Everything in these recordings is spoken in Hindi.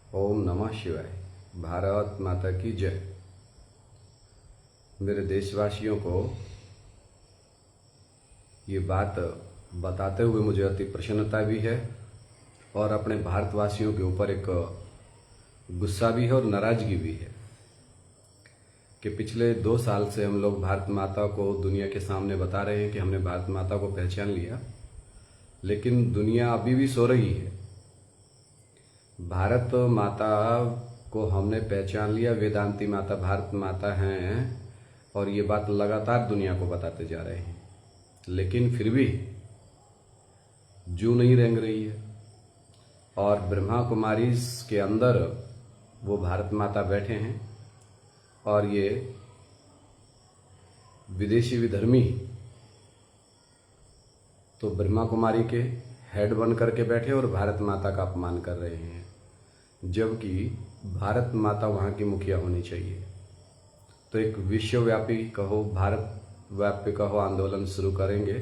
ओम नमः शिवाय। भारत माता की जय। मेरे देशवासियों को ये बात बताते हुए मुझे अति प्रसन्नता भी है और अपने भारतवासियों के ऊपर एक गुस्सा भी है और नाराजगी भी है कि पिछले 2 साल से हम लोग भारत माता को दुनिया के सामने बता रहे हैं कि हमने भारत माता को पहचान लिया, लेकिन दुनिया अभी भी सो रही है। भारत माता को हमने पहचान लिया, वेदांती माता भारत माता हैं और ये बात लगातार दुनिया को बताते जा रहे हैं, लेकिन फिर भी जू नहीं रेंग रही है। और ब्रह्मा कुमारी के अंदर वो भारत माता बैठे हैं और ये विदेशी विधर्मी तो ब्रह्मा कुमारी के हेड बन करके बैठे और भारत माता का अपमान कर रहे हैं, जबकि भारत माता वहाँ की मुखिया होनी चाहिए। तो एक विश्वव्यापी कहो, भारत व्यापी कहो, आंदोलन शुरू करेंगे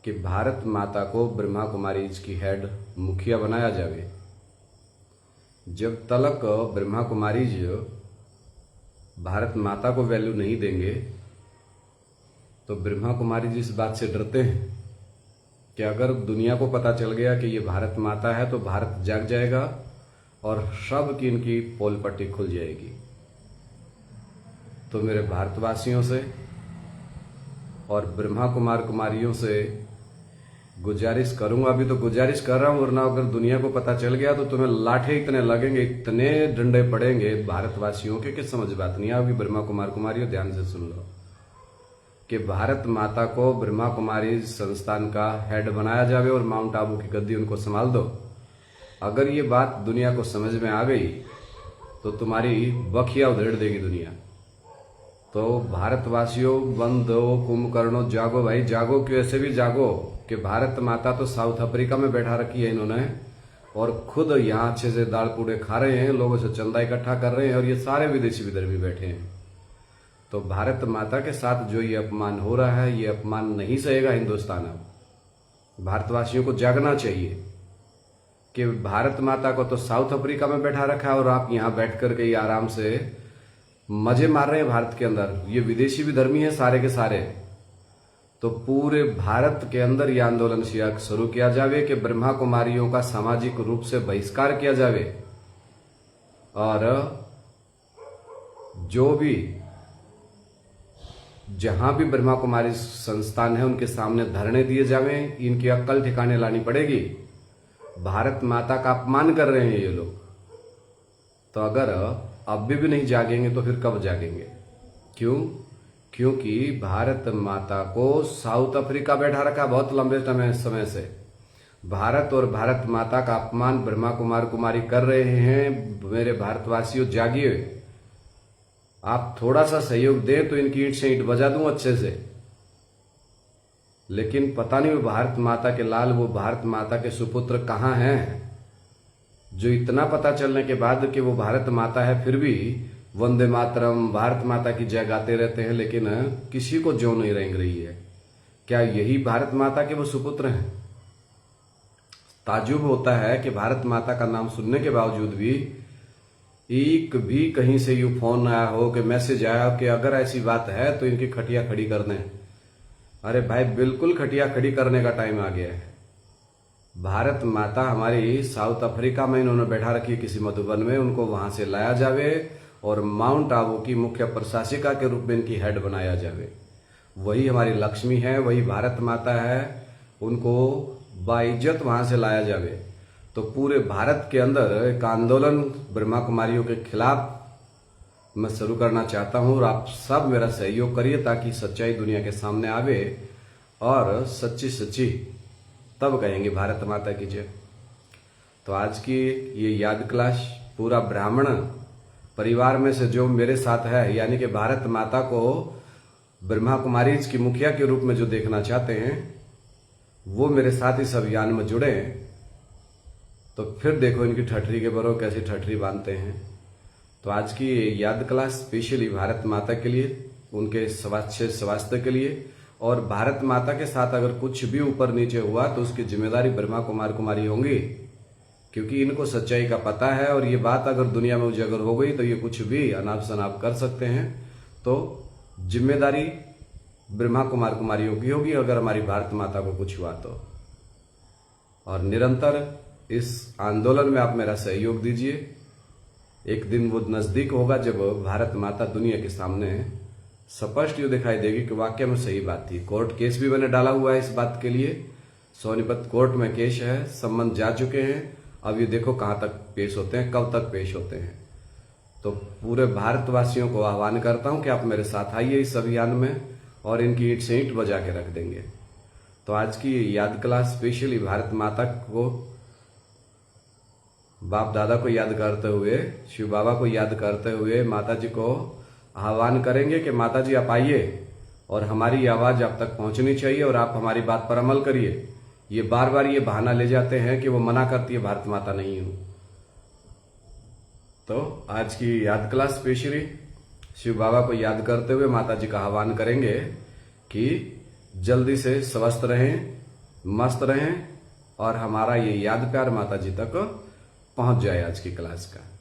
कि भारत माता को ब्रह्मा कुमारी की हेड मुखिया बनाया जाए। जब तक ब्रह्मा कुमारी भारत माता को वैल्यू नहीं देंगे तो ब्रह्मा कुमारी जी इस बात से डरते हैं कि अगर दुनिया को पता चल गया कि ये भारत माता है तो भारत जाग जाएगा और सब की इनकी पोल पट्टी खुल जाएगी। तो मेरे भारतवासियों से और ब्रह्मा कुमार कुमारियों से गुजारिश करूंगा, अभी तो गुजारिश कर रहा हूं, वरना अगर दुनिया को पता चल गया तो तुम्हें लाठे इतने लगेंगे, इतने डंडे पड़ेंगे भारतवासियों के कि समझ बात नहीं आएगी। ब्रह्मा कुमार कुमारियों ध्यान से सुन लो कि भारत माता को ब्रह्मा कुमारी संस्थान का हेड बनाया जाए और माउंट आबू की गद्दी उनको संभाल दो। अगर ये बात दुनिया को समझ में आ गई तो तुम्हारी बखिया उधेड़ देगी दुनिया। तो भारतवासियों बंदो कुंभकर्णों जागो भाई, जागो, कैसे भी जागो कि भारत माता तो साउथ अफ्रीका में बैठा रखी है इन्होंने और खुद यहाँ अच्छे से दाल पूड़े खा रहे हैं, लोगों से चंदा इकट्ठा कर रहे हैं और ये सारे विदेशी विधर्मी बैठे हैं। तो भारत माता के साथ जो ये अपमान हो रहा है, ये अपमान नहीं सहेगा हिंदुस्तान। अब भारतवासियों को जागना चाहिए कि भारत माता को तो साउथ अफ्रीका में बैठा रखा है और आप यहाँ बैठ करके ये आराम से मजे मार रहे हैं भारत के अंदर। ये विदेशी विधर्मी है सारे के सारे। तो पूरे भारत के अंदर ये आंदोलन शुरू किया जावे कि ब्रह्मा कुमारियों का सामाजिक रूप से बहिष्कार किया जावे और जो भी जहां भी ब्रह्मा कुमारी संस्थान है उनके सामने धरने दिए जावे। इनकी अक्ल ठिकाने लानी पड़ेगी। भारत माता का अपमान कर रहे हैं ये लोग। तो अगर अब भी नहीं जागेंगे तो फिर कब जागेंगे? क्यों? क्योंकि भारत माता को साउथ अफ्रीका बैठा रखा बहुत लंबे समय से। भारत और भारत माता का अपमान ब्रह्मा कुमार कुमारी कर रहे हैं। मेरे भारतवासियों जागिए, आप थोड़ा सा सहयोग दें तो इनकी ईंट से ईंट बजा दूं अच्छे से। लेकिन पता नहीं वो भारत माता के लाल, वो भारत माता के सुपुत्र कहाँ हैं, जो इतना पता चलने के बाद कि वो भारत माता है फिर भी वंदे मातरम भारत माता की जय गाते रहते हैं, लेकिन किसी को ज्यों नहीं रेंग रही है। क्या यही भारत माता के वो सुपुत्र हैं? ताज्जुब होता है कि भारत माता का नाम सुनने के बावजूद भी एक भी कहीं से यूं फोन आया हो कि मैसेज आया कि अगर ऐसी बात है तो इनकी खटिया खड़ी कर दें। अरे भाई, बिल्कुल खटिया खड़ी करने का टाइम आ गया है। भारत माता हमारी साउथ अफ्रीका में इन्होंने बैठा रखी है किसी मधुबन में, उनको वहां से लाया जावे और माउंट आबू की मुख्य प्रशासिका के रूप में इनकी हेड बनाया जावे। वही हमारी लक्ष्मी है, वही भारत माता है, उनको बाइज्जत वहां से लाया जावे। तो पूरे भारत के अंदर एक आंदोलन ब्रह्मा कुमारियों के खिलाफ मैं शुरू करना चाहता हूं और आप सब मेरा सहयोग करिए ताकि सच्चाई दुनिया के सामने आवे और सच्ची सच्ची तब कहेंगे भारत माता की जय। तो आज की ये याद क्लास पूरा ब्राह्मण परिवार में से जो मेरे साथ है, यानी कि भारत माता को ब्रह्मा कुमारी की मुखिया के रूप में जो देखना चाहते हैं, वो मेरे साथ इस अभियान में जुड़े। तो फिर देखो इनकी ठठरी के बरो कैसी ठठरी बांधते हैं। तो आज की याद क्लास स्पेशली भारत माता के लिए, उनके स्वास्थ्य के लिए, और भारत माता के साथ अगर कुछ भी ऊपर नीचे हुआ तो उसकी जिम्मेदारी ब्रह्मा कुमार कुमारी होंगी क्योंकि इनको सच्चाई का पता है और ये बात अगर दुनिया में उजागर हो गई तो ये कुछ भी अनाप शनाप कर सकते हैं। तो जिम्मेदारी ब्रह्मा कुमार कुमारियों की होगी अगर हमारी भारत माता को कुछ हुआ तो। और निरंतर इस आंदोलन में आप मेरा सहयोग दीजिए। एक दिन वो नजदीक होगा जब भारत माता दुनिया के सामने स्पष्ट यूं दिखाई देगी कि वाकई में सही बात थी। कोर्ट केस भी मैंने डाला हुआ है इस बात के लिए, सोनीपत कोर्ट में केस है, संबंध जा चुके हैं। अब ये देखो कहां तक पेश होते हैं, कब तक पेश होते हैं। तो पूरे भारतवासियों को आह्वान करता हूं कि आप मेरे साथ आइए इस अभियान में और इनकी ईंट से ईंट बजा के रख देंगे। तो आज की याद क्लास स्पेशली भारत माता को, बाप दादा को याद करते हुए, शिव बाबा को याद करते हुए माता जी को आह्वान करेंगे कि माता जी आप आइए और हमारी आवाज आप तक पहुंचनी चाहिए और आप हमारी बात पर अमल करिए। ये बार बार ये बहाना ले जाते हैं कि वो मना करती है भारत माता नहीं हूं। तो आज की याद क्लास स्पेशली शिव बाबा को याद करते हुए माता जी का आह्वान करेंगे कि जल्दी से स्वस्थ रहें, मस्त रहें और हमारा ये याद प्यार माता जी तक पहुंच जाए आज की क्लास का।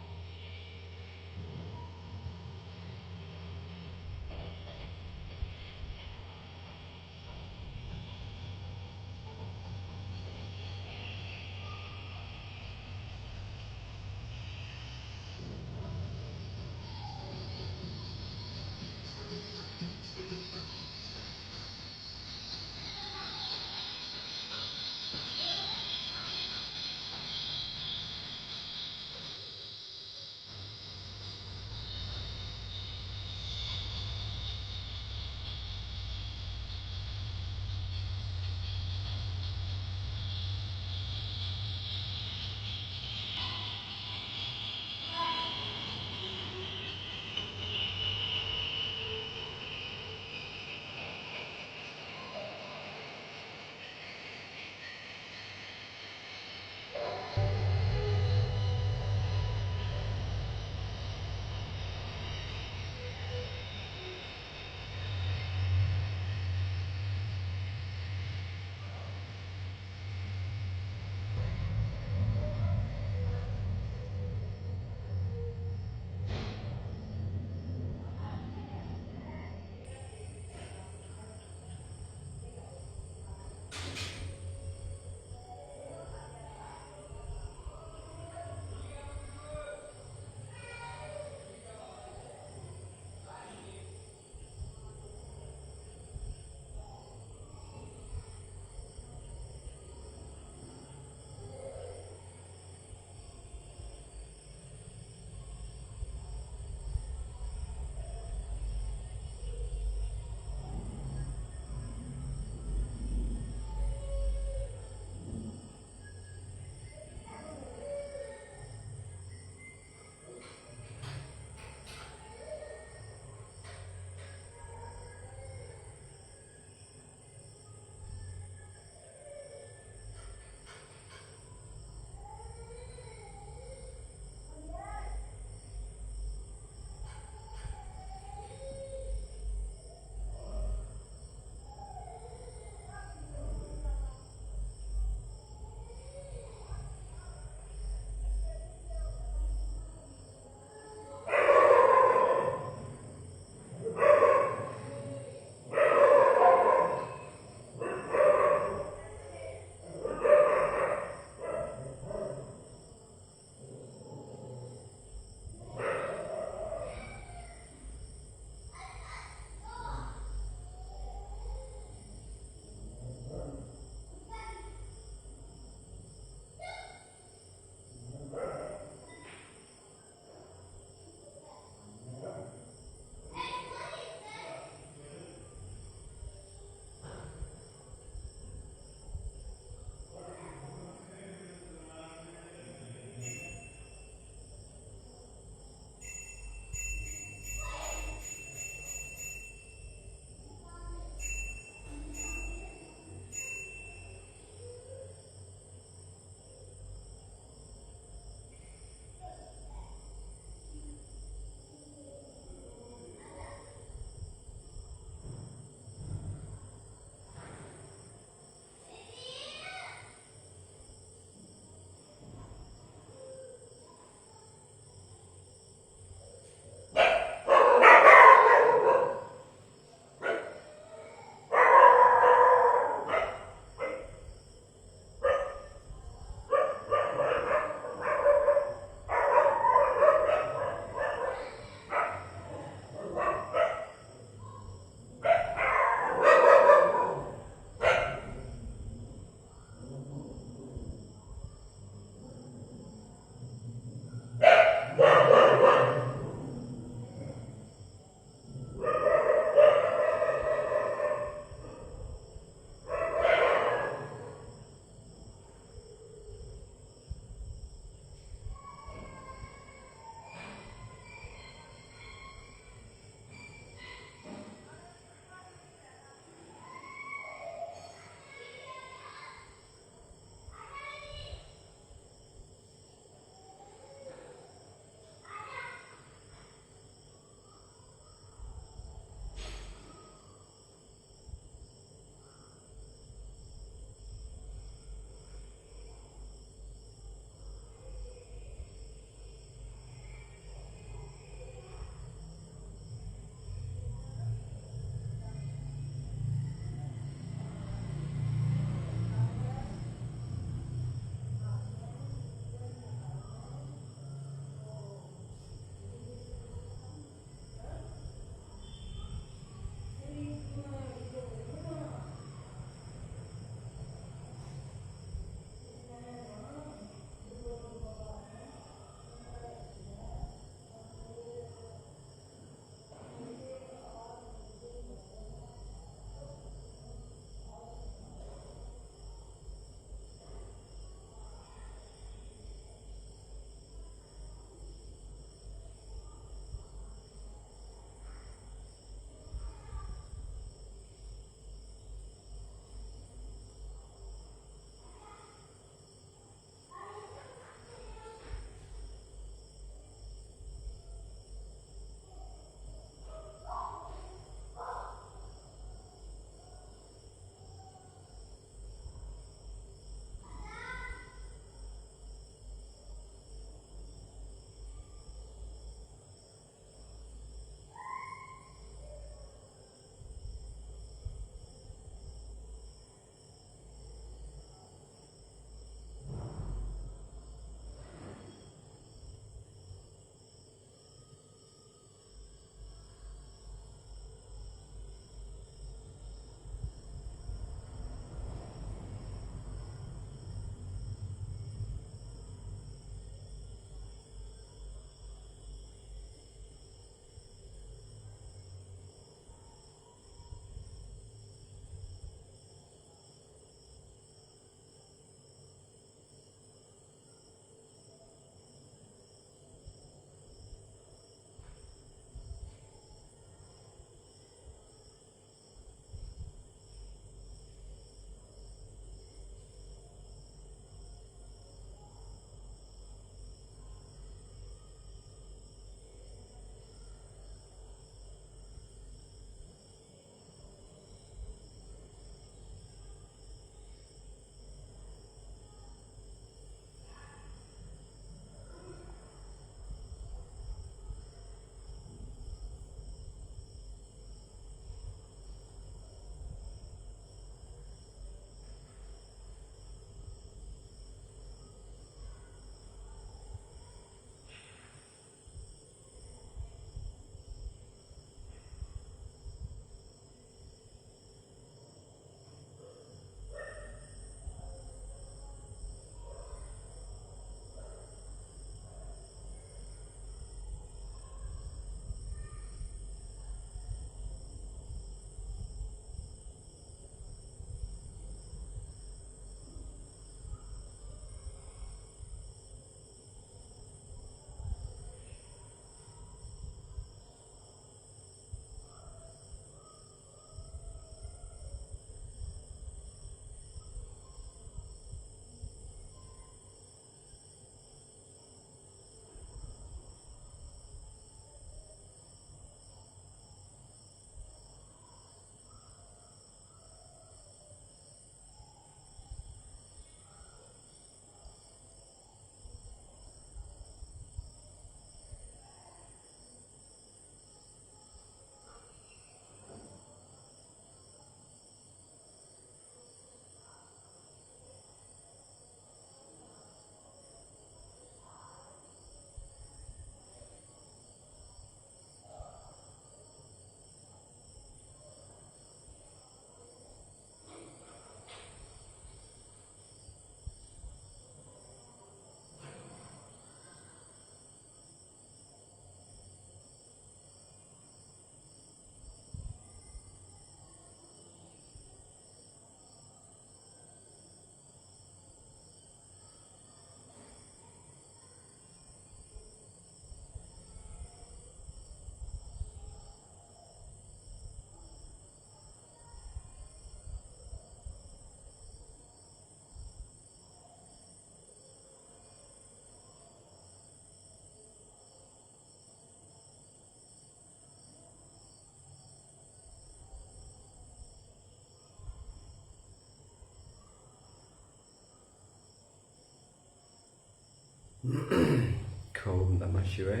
ओम नमः शिवाय।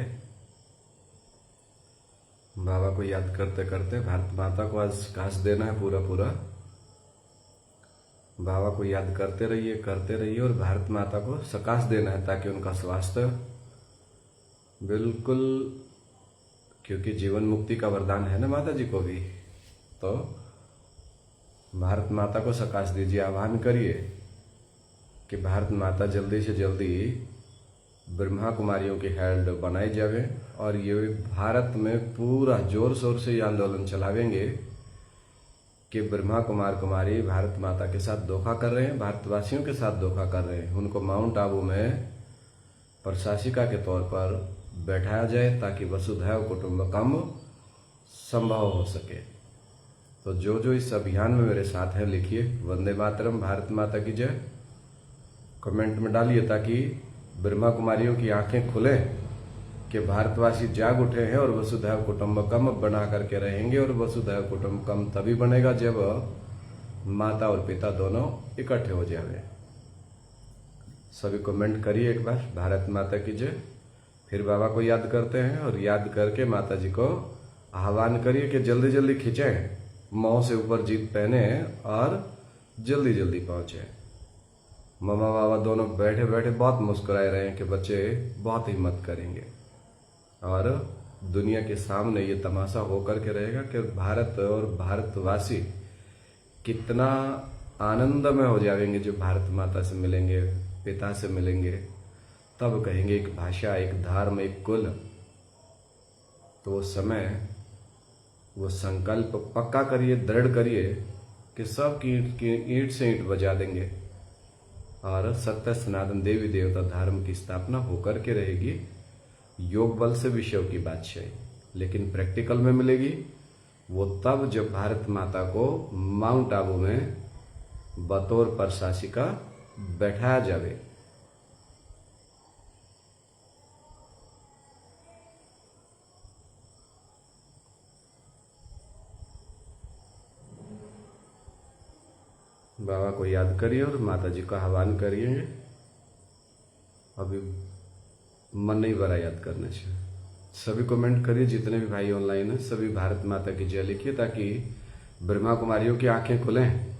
बाबा को याद करते करते भारत माता को आज घास देना है पूरा पूरा। बाबा को याद करते रहिए और भारत माता को सकाश देना है ताकि उनका स्वास्थ्य बिल्कुल, क्योंकि जीवन मुक्ति का वरदान है ना माता जी को भी, तो भारत माता को सकाश दीजिए। आह्वान करिए कि भारत माता जल्दी से जल्दी ब्रह्मा कुमारियों की हेड बनाई जावे और ये भारत में पूरा जोर शोर से ये आंदोलन चलावेंगे कि ब्रह्मा कुमार कुमारी भारत माता के साथ धोखा कर रहे हैं, भारतवासियों के साथ धोखा कर रहे हैं। उनको माउंट आबू में प्रशासिका के तौर पर बैठाया जाए ताकि वसुधैव कुटुंबकम संभव हो सके। तो जो जो इस अभियान में मेरे साथ हैं लिखिए वंदे मातरम, भारत माता की जय, कमेंट में डालिए ताकि ब्रह्मा कुमारियों की आंखें खुले कि भारतवासी जाग उठे हैं और वसुधैव कुटुंबकम बना करके रहेंगे। और वसुधैव कुटुंबकम तभी बनेगा जब माता और पिता दोनों इकट्ठे हो जाएंगे। सभी कमेंट करिए एक बार भारत माता की जय। फिर बाबा को याद करते हैं और याद करके माता जी को आह्वान करिए कि जल्दी जल्दी खींचें, मौ से ऊपर जीत पहने और जल्दी जल्दी पहुंचे। मम्मा बाबा दोनों बैठे बैठे बहुत मुस्कुराए रहे हैं कि बच्चे बहुत हिम्मत करेंगे और दुनिया के सामने ये तमाशा होकर के रहेगा कि भारत और भारतवासी कितना आनंद में हो जाएंगे जब भारत माता से मिलेंगे, पिता से मिलेंगे। तब कहेंगे एक भाषा, एक धर्म, एक कुल। तो वो समय, वो संकल्प पक्का करिए, दृढ़ करिए कि सब की ईंट से ईंट बजा देंगे और सत्य सनातन देवी देवता धर्म की स्थापना होकर के रहेगी। योग बल से विश्व की बादशाही, लेकिन प्रैक्टिकल में मिलेगी वो तब जब भारत माता को माउंट आबू में बतौर प्रशासिका बैठाया जावे। बाबा को याद करिए और माता जी का आह्वान करिए। अभी मन नहीं भरा याद करने से। सभी कमेंट करिए, जितने भी भाई ऑनलाइन हैं सभी भारत माता की जय लिखिए ताकि ब्रह्मा कुमारियों की आंखें खुलें।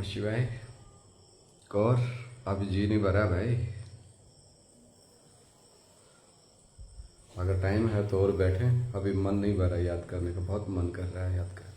शिवाय। और अभी जी नहीं भरा भाई, अगर टाइम है तो और बैठें, अभी मन नहीं भरा याद करने का, बहुत मन कर रहा है याद कर।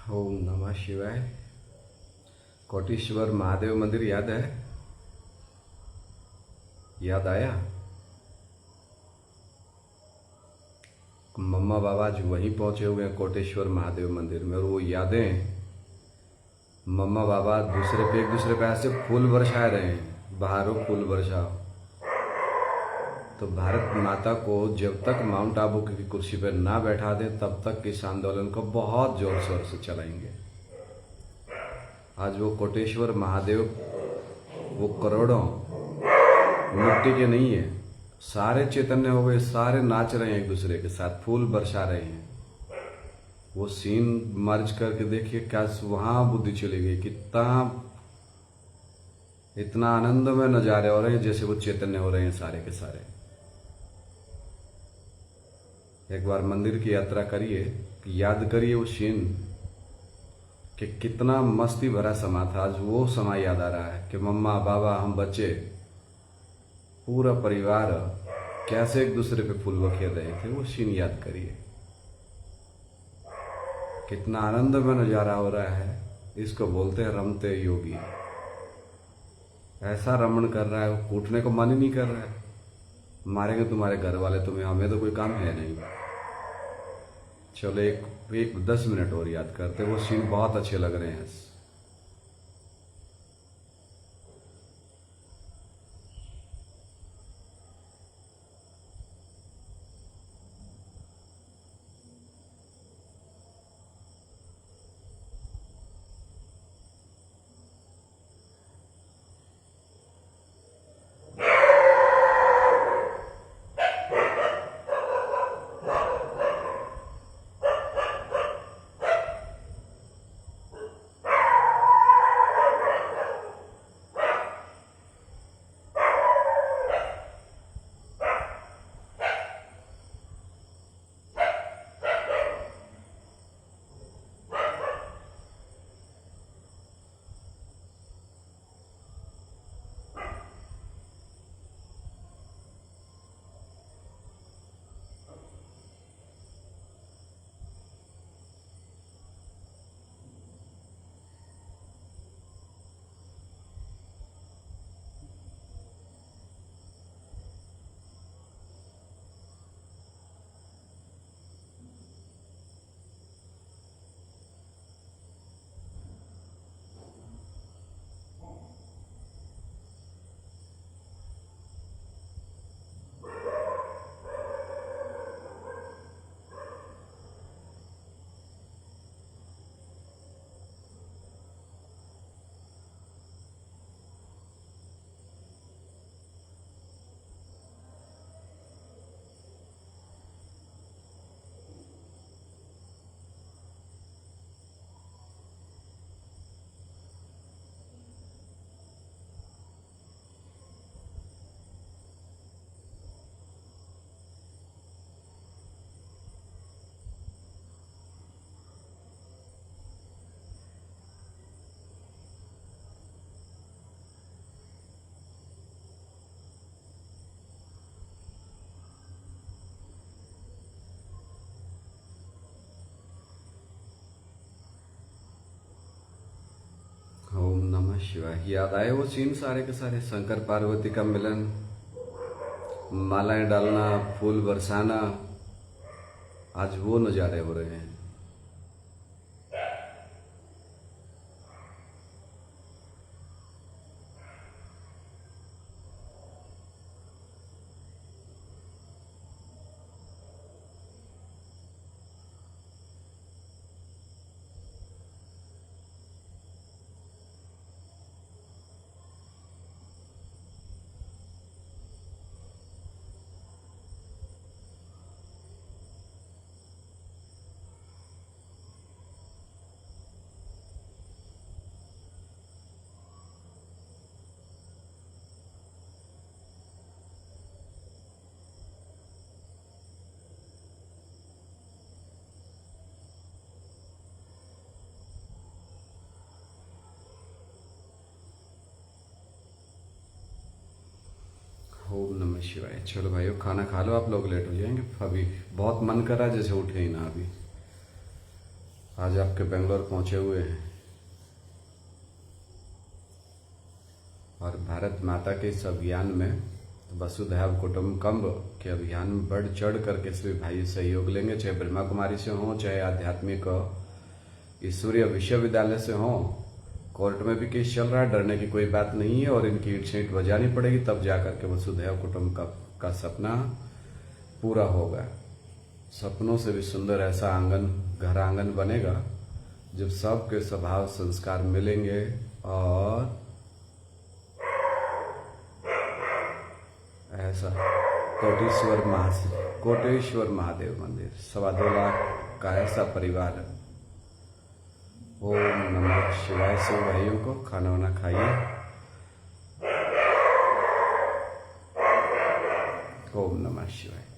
ओम नमः शिवाय। कोटेश्वर महादेव मंदिर याद है? याद आया? मम्मा बाबा आज वहीं पहुंचे हुए हैं कोटेश्वर महादेव मंदिर में, और वो यादें मम्मा बाबा दूसरे पे एक दूसरे पे ऐसे फूल बरसा रहे हैं, बाहरों फूल बरसाओ। तो भारत माता को जब तक माउंट आबू की कुर्सी पर ना बैठा दे तब तक इस आंदोलन को बहुत जोर शोर से चलाएंगे। आज वो कोटेश्वर महादेव, वो करोड़ों मिट्टी के नहीं है, सारे चैतन्य हो गए, सारे नाच रहे हैं एक दूसरे के साथ, फूल बरसा रहे हैं। वो सीन मर्ज करके देखिए, क्या वहां बुद्धि चली गई, कितना इतना आनंद में नजारे हो रहे हैं जैसे वो चैतन्य हो रहे हैं सारे के सारे। एक बार मंदिर की यात्रा करिए, याद करिए वो सीन कि कितना मस्ती भरा समा था। आज वो समय याद आ रहा है कि मम्मा बाबा हम बच्चे पूरा परिवार कैसे एक दूसरे पे फूल बखेर रहे थे। वो सीन याद करिए, कितना आनंद में नजारा हो रहा है। इसको बोलते हैं रमते योगी। ऐसा रमण कर रहा है, वो कूटने को मन ही नहीं कर रहा है। मारेंगे तुम्हारे घर वाले तुम्हें, हमें तो कोई काम है नहीं। चलो एक 10 मिनट और याद करते, वो सीन बहुत अच्छे लग रहे हैं। ओम नमः शिवाय। याद आए वो सीन सारे के सारे, शंकर पार्वती का मिलन, मालाएं डालना, फूल बरसाना। आज वो नजारे हो रहे हैं। ओम नमः शिवाय। चलो भाइयों, खाना खा लो, आप लोग लेट हो जाएंगे। अभी बहुत मन कर रहा है जैसे उठे ही ना अभी। आज आपके बेंगलोर पहुंचे हुए हैं और भारत माता के इस अभियान में, वसुधैव कुटुंबकम के अभियान में बढ़ चढ़ करके सभी भाई सहयोग लेंगे, चाहे ब्रह्मा कुमारी से हों, चाहे आध्यात्मिक ईश्वरीय विश्वविद्यालय से हों। कोर्ट में भी केस चल रहा है, डरने की कोई बात नहीं है। और इनकी ईंट सीट बजानी पड़ेगी, तब जाकर के वसुधैव कुटुंब का सपना पूरा होगा। सपनों से भी सुंदर ऐसा आंगन, घर आंगन बनेगा जब सबके स्वभाव संस्कार मिलेंगे और ऐसा कोटेश्वर महादेव मंदिर 2.25 लाख का ऐसा परिवार है। ओम नमः शिवाय से भाइयों को खाना वाना खाइए। ओम नमः शिवाय।